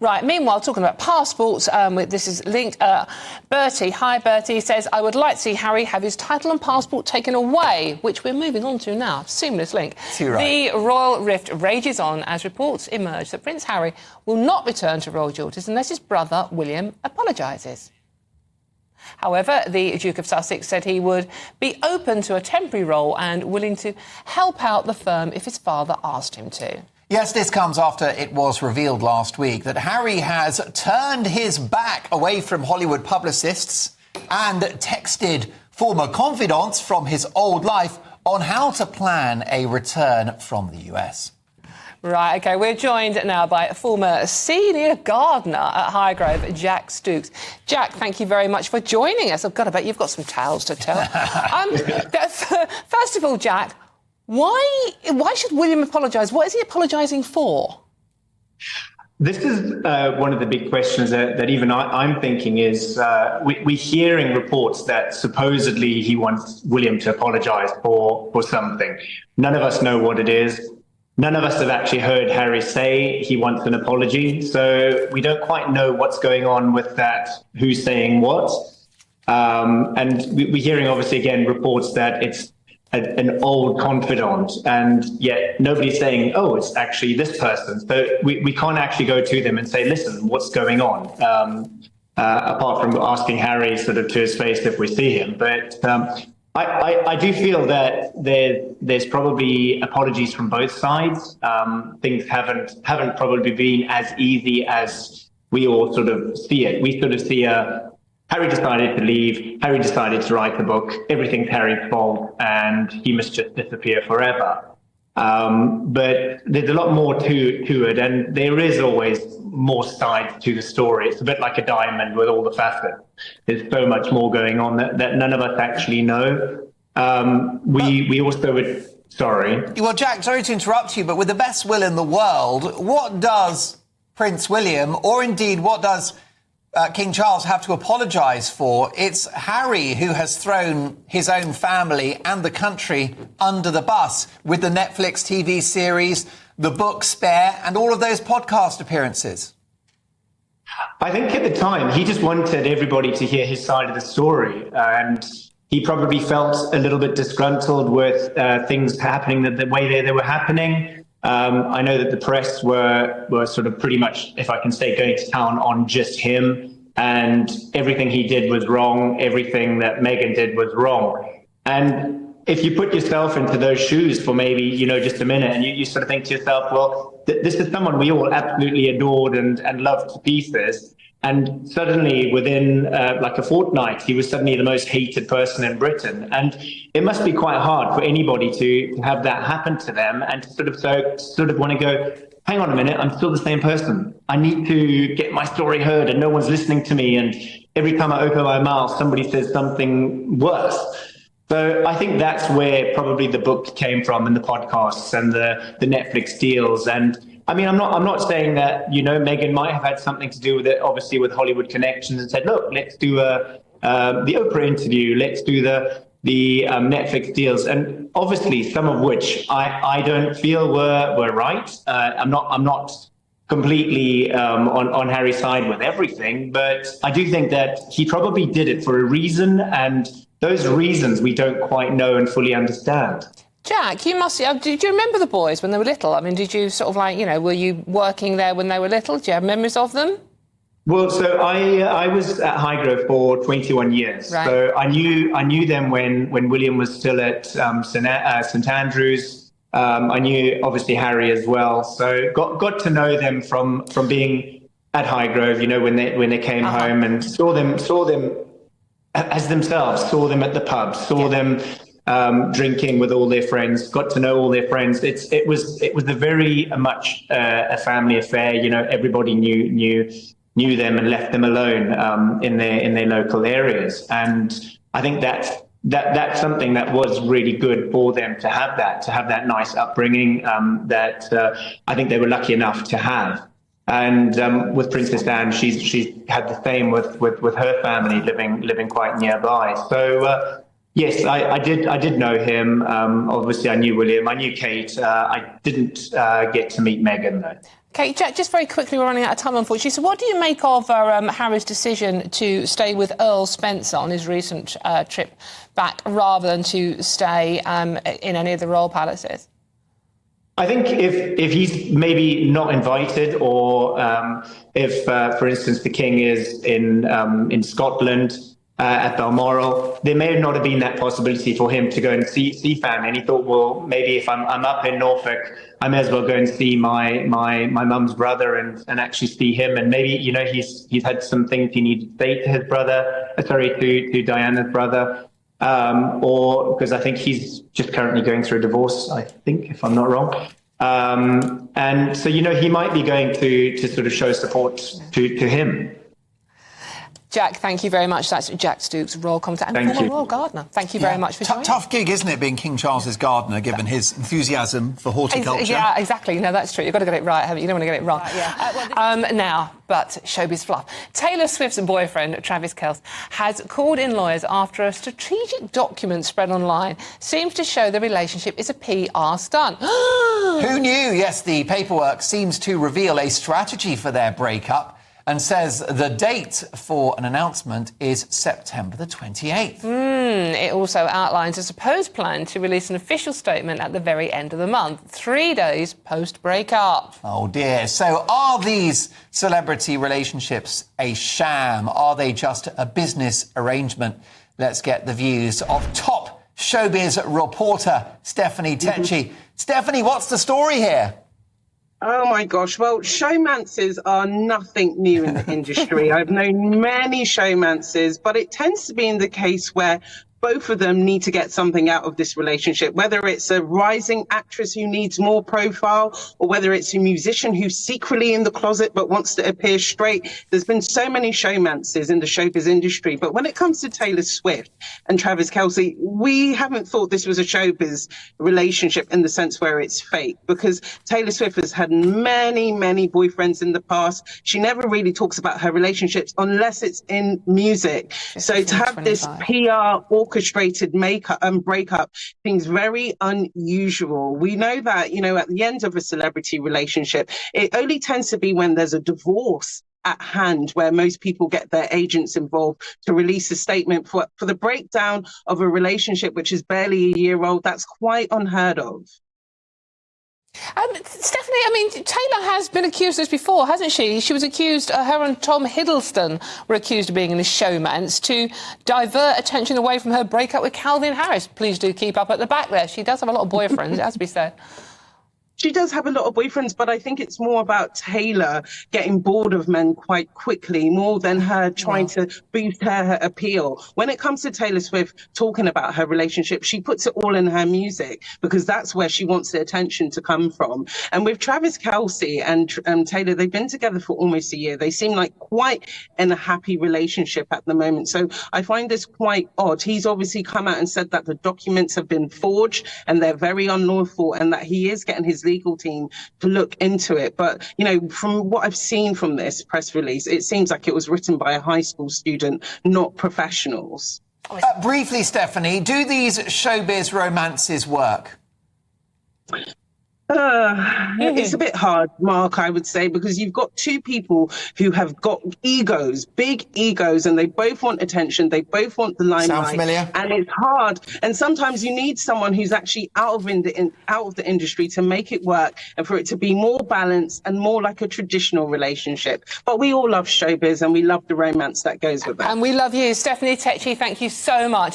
Right, meanwhile, talking about passports, this is linked. Bertie, hi Bertie, says, I would like to see Harry have his title and passport taken away, which we're moving on to now. Seamless link. Right. The royal rift rages on as reports emerge that Prince Harry will not return to royal duties unless his brother William apologises. However, the Duke of Sussex said he would be open to a temporary role and willing to help out the firm if his father asked him to. Yes, this comes after it was revealed last week that Harry has turned his back away from Hollywood publicists and texted former confidants from his old life on how to plan a return from the US. Right, OK, we're joined now by former senior gardener at Highgrove, Jack Stokes. Jack, thank you very much for joining us. I've got to bet you've got some tales to tell. First of all, Jack, why should William apologise? What is he apologising for? This is one of the big questions that even I'm thinking is we're hearing reports that supposedly he wants William to apologise for something. None of us know what it is. None of us have actually heard Harry say he wants an apology. So we don't quite know what's going on with that, who's saying what. And we're hearing, obviously, again, reports that it's an old confidant, and yet nobody's saying, oh, it's actually this person. So we can't actually go to them and say, listen, what's going on? Apart from asking Harry sort of to his face if we see him. But I do feel that there's probably apologies from both sides. Things haven't probably been as easy as we all sort of see it. We sort of see Harry decided to leave, Harry decided to write the book, everything's Harry's fault, and he must just disappear forever. But there's a lot more to it, and there is always more sides to the story. It's a bit like a diamond with all the facets. There's so much more going on that none of us actually know. We also would... Sorry. Well, Jack, sorry to interrupt you, but with the best will in the world, what does Prince William, or indeed what does King Charles have to apologise for? It's Harry who has thrown his own family and the country under the bus with the Netflix TV series, the book Spare, and all of those podcast appearances. I think at the time he just wanted everybody to hear his side of the story, and he probably felt a little bit disgruntled with things happening the way they were happening. I know that the press were sort of pretty much, if I can say, going to town on just him, and everything he did was wrong, everything that Meghan did was wrong. And if you put yourself into those shoes for maybe, just a minute, and you sort of think to yourself, well, this is someone we all absolutely adored and loved to pieces. And suddenly, within like a fortnight, he was suddenly the most hated person in Britain. And it must be quite hard for anybody to have that happen to them and to sort of want to go, hang on a minute, I'm still the same person. I need to get my story heard, and no one's listening to me. And every time I open my mouth, somebody says something worse. So I think that's where probably the book came from, and the podcasts and the Netflix deals. And I mean, I'm not saying that, Meghan might have had something to do with it, obviously with Hollywood connections, and said, look, let's do the Oprah interview, let's do the Netflix deals, and obviously some of which I don't feel were right. I'm not completely on Harry's side with everything, but I do think that he probably did it for a reason, and those reasons we don't quite know and fully understand. Jack, you must... did you remember the boys when they were little? I mean, did you sort of were you working there when they were little? Do you have memories of them? Well, so I was at Highgrove for 21 years. Right. So I knew them when William was still at St Andrews. I knew obviously Harry as well. So got to know them from being at Highgrove. When they came home, and saw them as themselves. Saw them at the pub. Saw them drinking with all their friends. Got to know all their friends. It was a very much a family affair. Everybody knew them and left them alone in their local areas. And I think that's something that was really good for them to have that nice upbringing that I think they were lucky enough to have. And with Princess Anne, she's had the same with her family living quite nearby. So yes, I did know him. Obviously, I knew William. I knew Kate. I didn't get to meet Meghan though. Okay, Jack, just very quickly, we're running out of time, unfortunately. So what do you make of Harry's decision to stay with Earl Spencer on his recent trip back rather than to stay in any of the royal palaces? I think if he's maybe not invited, or if, for instance, the king is in Scotland at Balmoral, there may not have been that possibility for him to go and see family. And he thought, well, maybe if I'm up in Norfolk, I may as well go and see my mum's brother and actually see him. And maybe, you know, he's had some things he needed to say to his brother, to Diana's brother. Or because I think he's just currently going through a divorce, I think, if I'm not wrong. And so, you know, he might be going to sort of show support to him. Jack, thank you very much. That's Jack Stokes, royal commentator and former royal gardener. Thank you very much for joining. Tough gig, isn't it, being King Charles's gardener, given his enthusiasm for horticulture? Yeah, exactly. No, that's true. You've got to get it right, haven't you? You don't want to get it wrong. Now, but showbiz fluff. Taylor Swift's boyfriend, Travis Kelce, has called in lawyers after a strategic document spread online seems to show the relationship is a PR stunt. Who knew? Yes, the paperwork seems to reveal a strategy for their breakup, and says the date for an announcement is September the 28th. It also outlines a supposed plan to release an official statement at the very end of the month, 3 days post-breakup. Oh, dear. So are these celebrity relationships a sham? Are they just a business arrangement? Let's get the views of top showbiz reporter Stephanie Tecci. Stephanie, what's the story here? Oh, my gosh. Well, showmances are nothing new in the industry. I've known many showmances, but it tends to be in the case where both of them need to get something out of this relationship, whether it's a rising actress who needs more profile or whether it's a musician who's secretly in the closet but wants to appear straight. There's been so many showmances in the showbiz industry. But when it comes to Taylor Swift and Travis Kelce, we haven't thought this was a showbiz relationship in the sense where it's fake, because Taylor Swift has had many, many boyfriends in the past. She never really talks about her relationships unless it's in music. So to have this PR orchestrated breakup seems very unusual. We know that, you know, at the end of a celebrity relationship, it only tends to be when there's a divorce at hand where most people get their agents involved to release a statement. For the breakdown of a relationship which is barely a year old, that's quite unheard of. Stephanie, I mean, Taylor has been accused of this before, hasn't she? She was accused, her and Tom Hiddleston were accused of being in a showmance to divert attention away from her breakup with Calvin Harris. Please do keep up at the back there. She does have a lot of boyfriends, it has to be said. She does have a lot of boyfriends, but I think it's more about Taylor getting bored of men quite quickly, more than her trying to boost her appeal. When it comes to Taylor Swift talking about her relationship, she puts it all in her music because that's where she wants the attention to come from. And with Travis Kelce and Taylor, they've been together for almost a year. They seem like quite in a happy relationship at the moment. So I find this quite odd. He's obviously come out and said that the documents have been forged and they're very unlawful, and that he is getting his legal team to look into it. But, you know, from what I've seen from this press release, it seems like it was written by a high school student, not professionals. Briefly, Stephanie, do these showbiz romances work? It's a bit hard, Mark, I would say, because you've got two people who have got egos, big egos, and they both want attention. They both want the limelight. Sound familiar? And it's hard. And sometimes you need someone who's actually out of the industry to make it work and for it to be more balanced and more like a traditional relationship. But we all love showbiz and we love the romance that goes with that. And we love you. Stephanie Tecci, thank you so much.